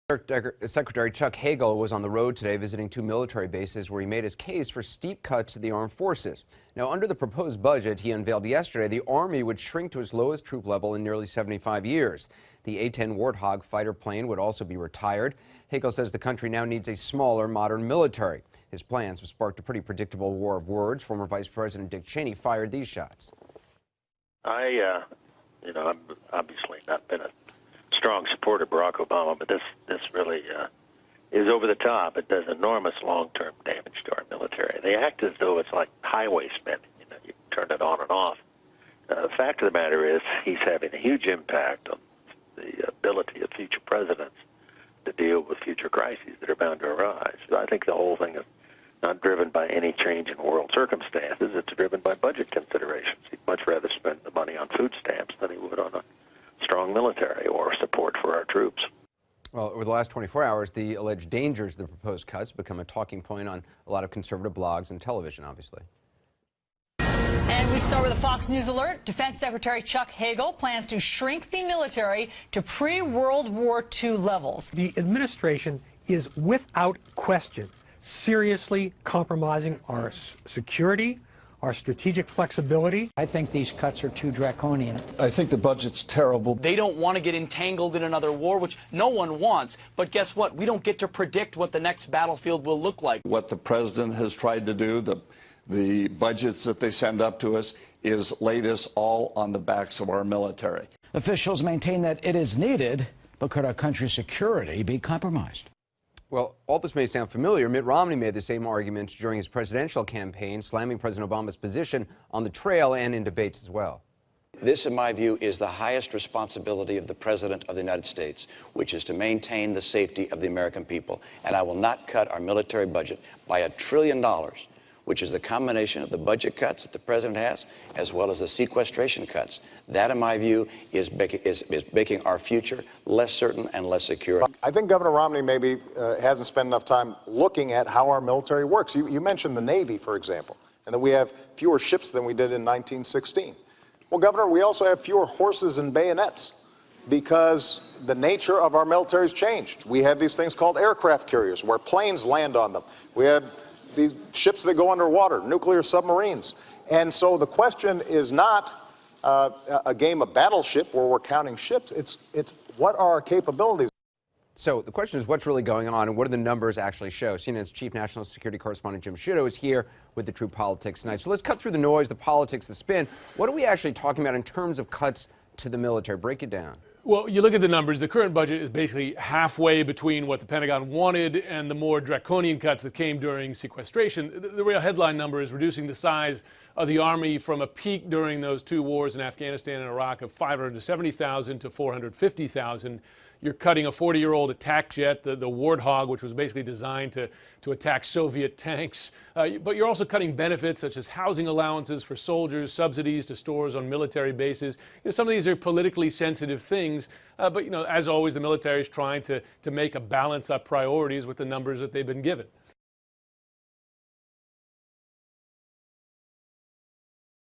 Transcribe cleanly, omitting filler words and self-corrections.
Secretary Chuck Hagel was on the road today visiting two military bases where he made his case for steep cuts to the armed forces. Now, under the proposed budget he unveiled yesterday, the Army would shrink to its lowest troop level in nearly 75 years. The A-10 Warthog fighter plane would also be retired. Hagel says the country now needs a smaller, modern military. His plans have sparked a pretty predictable war of words. Former Vice President Dick Cheney fired these shots. I've obviously not been a strong supporter of Barack Obama, but this really is over the top. It does enormous long-term damage to our military. They act as though it's like highway spending. You turn it on and off. The fact of the matter is he's having a huge impact on the ability of future presidents to deal with future crises that are bound to arise. So I think the whole thing is not driven by any change in world circumstances. It's driven by budget considerations. He'd much rather spend the money on food stamps than he would on a strong military or support for our troops. Well, over the last 24 hours, the alleged dangers of the proposed cuts become a talking point on a lot of conservative blogs and television, obviously. And we start with a Fox News alert. Defense Secretary Chuck Hagel plans to shrink the military to pre-World War II levels. The administration is, without question, seriously compromising our security, our strategic flexibility. I think these cuts are too draconian. I think the budget's terrible. They don't want to get entangled in another war, which no one wants. But guess what? We don't get to predict what the next battlefield will look like. What the president has tried to do, the budgets that they send up to us, is lay this all on the backs of our military. Officials maintain that it is needed, but could our country's security be compromised? Well, all this may sound familiar. Mitt Romney made the same arguments during his presidential campaign, slamming President Obama's position on the trail and in debates as well. This, in my view, is the highest responsibility of the President of the United States, which is to maintain the safety of the American people. And I will not cut our military budget by $1 trillion, which is the combination of the budget cuts that the President has, as well as the sequestration cuts. That, in my view, is making our future less certain and less secure. I think Governor Romney maybe hasn't spent enough time looking at how our military works. You mentioned the Navy, for example, and that we have fewer ships than we did in 1916. Well, Governor, we also have fewer horses and bayonets because the nature of our military's changed. We have these things called aircraft carriers where planes land on them. We have these ships that go underwater, nuclear submarines. And so the question is not a game of battleship where we're counting ships. It's what are our capabilities? So the question is, what's really going on and what do the numbers actually show? CNN's chief national security correspondent Jim Sciutto is here with the true politics tonight. So let's cut through the noise, the politics, the spin. What are we actually talking about in terms of cuts to the military? Break it down. Well, you look at the numbers, the current budget is basically halfway between what the Pentagon wanted and the more draconian cuts that came during sequestration. The real headline number is reducing the size of the Army from a peak during those two wars in Afghanistan and Iraq of 570,000 to 450,000. You're cutting a 40-year-old attack jet, the Warthog, which was basically designed to attack Soviet tanks. But you're also cutting benefits such as housing allowances for soldiers, subsidies to stores on military bases. Some of these are politically sensitive things. But as always, the military is trying to make a balance of priorities with the numbers that they've been given.